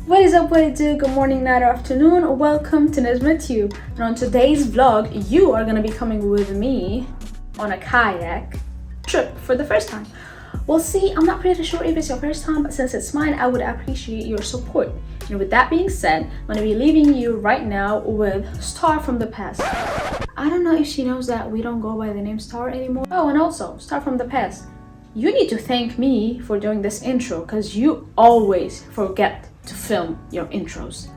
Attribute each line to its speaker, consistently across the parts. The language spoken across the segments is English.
Speaker 1: What is up, what it do? Good morning, night, or afternoon. Welcome to NizmaTube. And on today's vlog, you are gonna be coming with me on a kayak trip for the first time. Well, see, I'm not pretty sure if it's your first time, but since it's mine, I would appreciate your support. And with that being said, I'm gonna be leaving you right now with Star from the Past. I don't know if she knows that we don't go by the name Star anymore. Oh, and also, Star from the Past. You need to thank me for doing this intro, because you always forget to film your intros.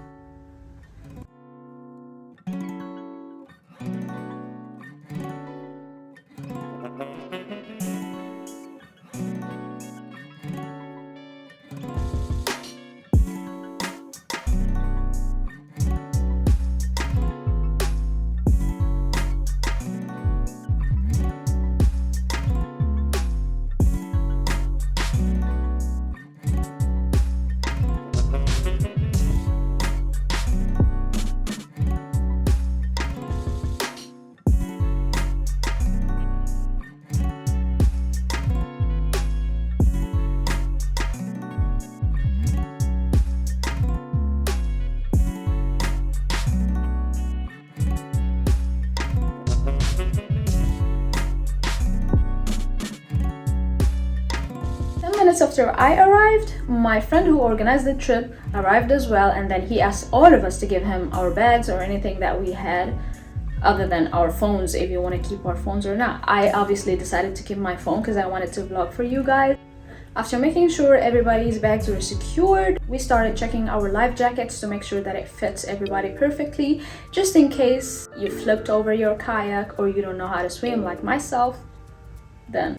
Speaker 1: 10 minutes after I arrived, my friend who organized the trip arrived as well, and then he asked all of us to give him our bags or anything that we had other than our phones, if you want to keep our phones or not. I obviously decided to keep my phone because I wanted to vlog for you guys. After making sure everybody's bags were secured, we started checking our life jackets to make sure that it fits everybody perfectly, just in case you flipped over your kayak or you don't know how to swim like myself. Then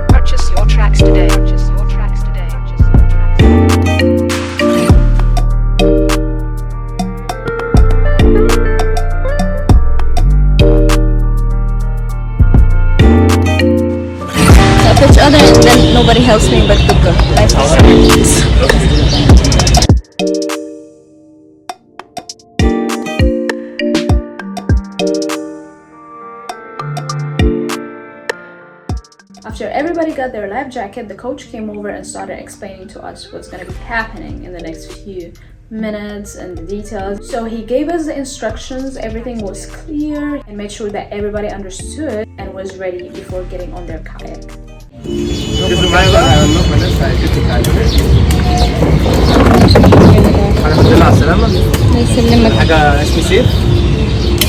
Speaker 2: purchase your tracks today. Purchase your tracks today. Purchase your tracks today.
Speaker 1: help each other, and then nobody helps me but the good. Life is After everybody got their life jacket, the coach came over and started explaining to us what's going to be happening in the next few minutes and the details. So he gave us the instructions, everything was clear, and made sure that everybody understood and was ready before getting on their kayak.
Speaker 3: الحمد لله على السلامة. الله يسلمك. حاجة اسمي سيف.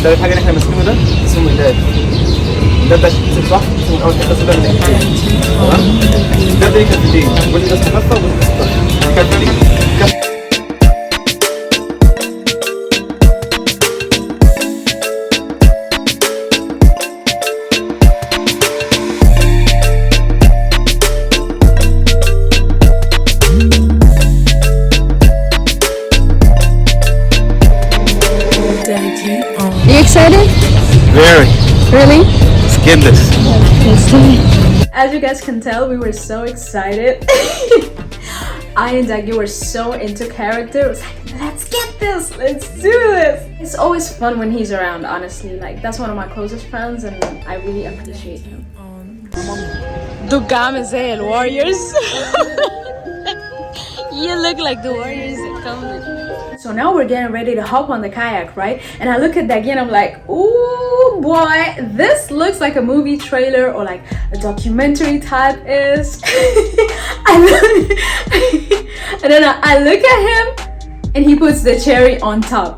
Speaker 3: ده الحاجة اللي احنا ماسكينه ده اسمه إلهاب. ده تكتب صح؟ اسمه أول حاجة تكتبها من تمام؟ ده ليه كفتين، ودي ده مخفى ودي كفتين. كفتين.
Speaker 1: Dagi. Are you excited?
Speaker 3: Very.
Speaker 1: Really?
Speaker 3: Let's get this.
Speaker 1: As you guys can tell, we were so excited. I and Dagi were so into character. It was like, let's get this, let's do this. It's always fun when he's around, honestly. Like, that's one of my closest friends and I really appreciate him. Dugam is the Warriors. You look like the Warriors that come. So now we're getting ready to hop on the kayak, right? And I look at Dagi and I'm like, ooh boy, this looks like a movie trailer or like a documentary type is. And then I look at him and he puts the cherry on top.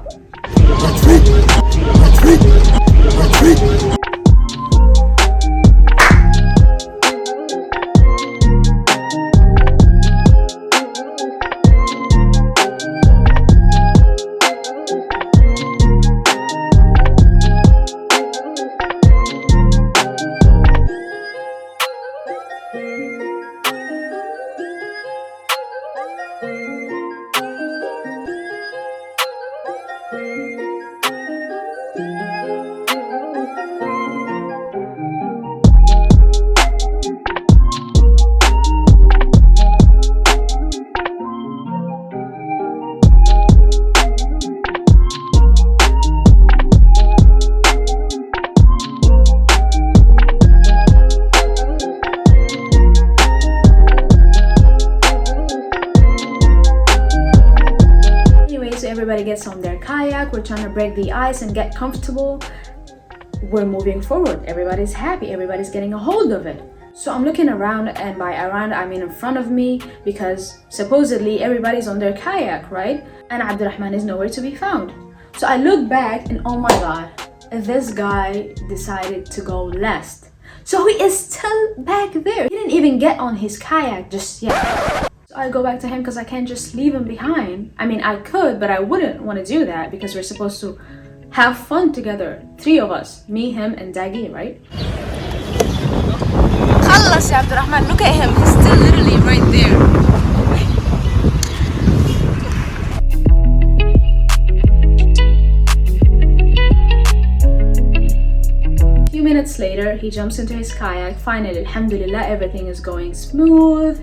Speaker 1: kayak, we're trying to break the ice and get comfortable. We're moving forward, everybody's happy, everybody's getting a hold of it. So I'm looking around, and by around I mean in front of me, because supposedly everybody's on their kayak, right? And Abdulrahman is nowhere to be found. So I look back and oh my god, this guy decided to go last. So he is still back there. He didn't even get on his kayak just yet. So I go back to him because I can't just leave him behind. I mean, I could, but I wouldn't want to do that because we're supposed to have fun together. 3 of us, me, him, and Dagi, right?
Speaker 4: خلص يا عبد الرحمن, look at him, he's still literally right there.
Speaker 1: A few minutes later, he jumps into his kayak. Finally, alhamdulillah, everything is going smooth.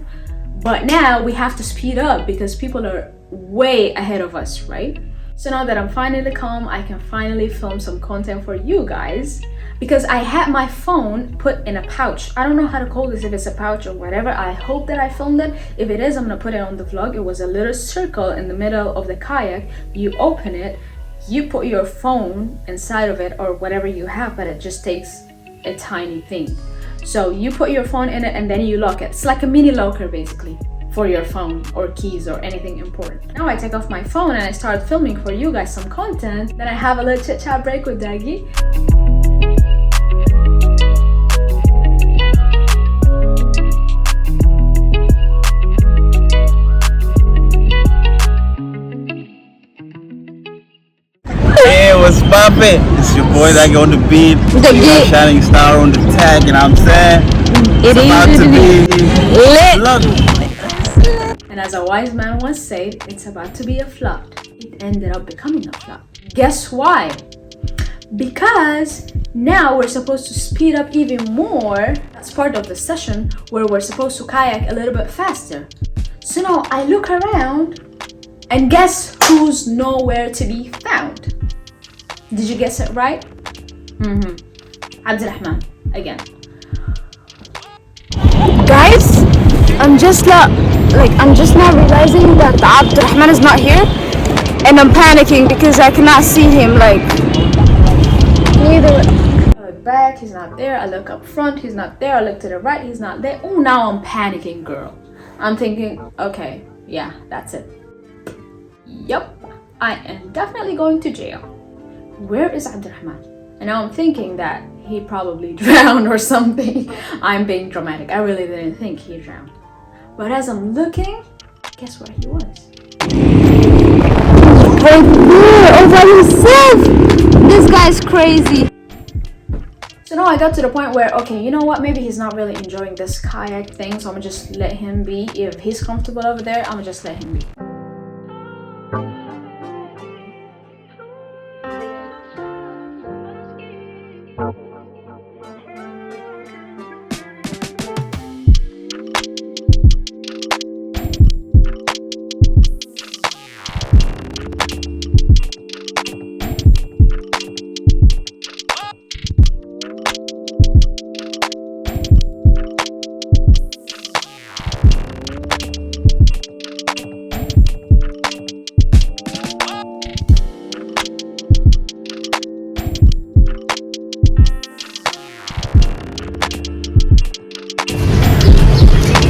Speaker 1: But now we have to speed up because people are way ahead of us, right? So now that I'm finally calm, I can finally film some content for you guys. Because I had my phone put in a pouch. I don't know how to call this, if it's a pouch or whatever. I hope that I filmed it. If it is, I'm gonna put it on the vlog. It was a little circle in the middle of the kayak. You open it, you put your phone inside of it or whatever you have, but it just takes a tiny thing. So you put your phone in it and then you lock it. It's like a mini locker basically for your phone or keys or anything important. Now I take off my phone and I start filming for you guys some content. Then I have a little chit chat break with Dagi.
Speaker 3: Hey, what's poppin'? It's your boy Dagi on the beat.
Speaker 4: Dagi.
Speaker 3: Shining star on the tag, you know what I'm saying?
Speaker 4: It
Speaker 3: It's about to be
Speaker 4: lit.
Speaker 1: And as a wise man once said, it's about to be a flop. It ended up becoming a flop. Guess why? Because now we're supposed to speed up even more. That's part of the session where we're supposed to kayak a little bit faster. So now I look around and guess who's nowhere to be found? Did you guess it right? Abdulrahman again.
Speaker 4: Guys, I'm just now realizing that Abdulrahman is not here, and I'm panicking because I cannot see him. Like, neither.
Speaker 1: I look back, he's not there. I look up front, he's not there. I look to the right, he's not there. Oh, now I'm panicking, girl. I'm thinking, okay, yeah, that's it. Yup, I am definitely going to jail. Where is Abdulrahman? And now I'm thinking that he probably drowned or something. I'm being dramatic. I really didn't think he drowned. But as I'm looking, guess where he was?
Speaker 4: Right there, all by himself. This guy's crazy.
Speaker 1: So now I got to the point where, okay, you know what? Maybe he's not really enjoying this kayak thing, so I'm gonna just let him be. If he's comfortable over there, I'm gonna just let him be.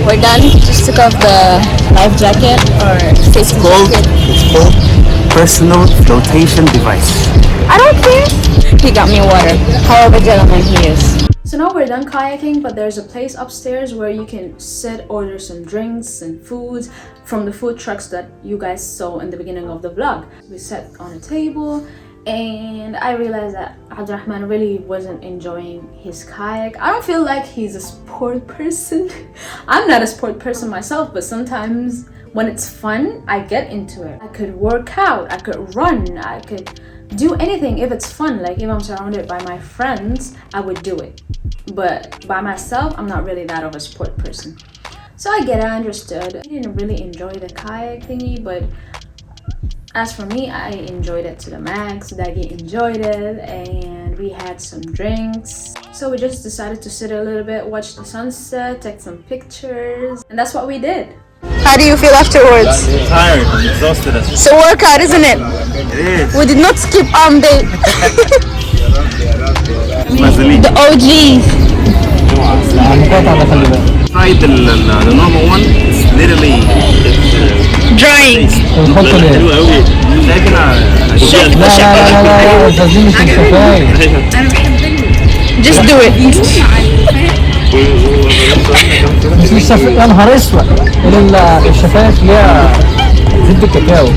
Speaker 4: We're done. Just took off the life jacket or safety jacket.
Speaker 3: It's called personal flotation device.
Speaker 4: I don't care. He got me water. However gentleman he is.
Speaker 1: So now we're done kayaking, but there's a place upstairs where you can sit, order some drinks and foods from the food trucks that you guys saw in the beginning of the vlog. We sat on a table and I realized that Abdulrahman really wasn't enjoying his kayak. I don't feel like he's a sport person. I'm not a sport person myself, but sometimes when it's fun, I get into it. I could work out, I could run, I could do anything if it's fun. Like if I'm surrounded by my friends, I would do it. But by myself, I'm not really that of a sport person. So I understood. I didn't really enjoy the kayak thingy, but as for me, I enjoyed it to the max. Dagi enjoyed it and we had some drinks. So we just decided to sit a little bit, watch the sunset, take some pictures, and that's what we did.
Speaker 4: How do you feel afterwards?
Speaker 3: Tired, I'm exhausted.
Speaker 4: It's a workout, isn't it?
Speaker 3: It is.
Speaker 4: We did not skip arm day. The OGs.
Speaker 3: Tried the normal one. It's literally
Speaker 4: Drying.
Speaker 3: حلو قوي. لكن
Speaker 4: Just do it.
Speaker 5: مش يا نهار اسود الشفايف ليها زبده كاكاو.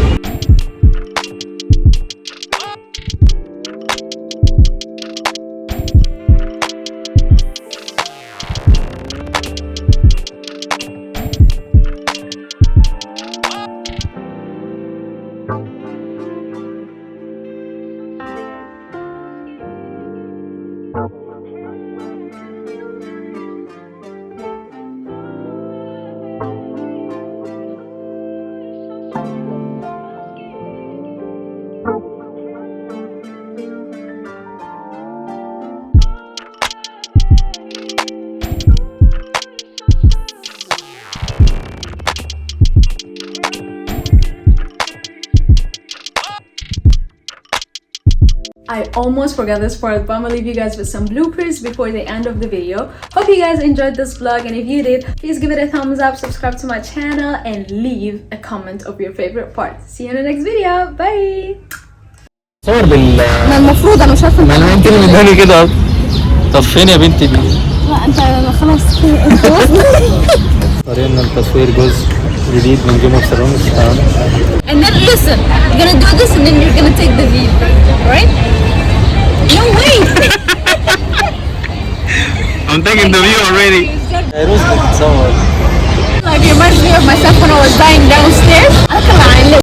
Speaker 1: I almost forgot this part, but I'm gonna leave you guys with some bloopers before the end of the video. Hope you guys enjoyed this vlog, and if you did, please give it a thumbs up, subscribe to my channel, and leave a comment of your favorite part. See you in the next video. Bye!
Speaker 5: صور بال
Speaker 4: ما المفروض انا مش عارفه
Speaker 5: ما انا انت اللي مداني كده. طب فين يا بنتي دي؟
Speaker 4: لا انت خلاص
Speaker 5: قرينا التصوير جزء جديد من جيم اوف ثرونز.
Speaker 4: And then listen, you're gonna do this and then you're gonna take the view, right? No way!
Speaker 3: I'm taking the view already.
Speaker 5: فيروز بتتصور.
Speaker 4: Like it reminds me of myself when I was dying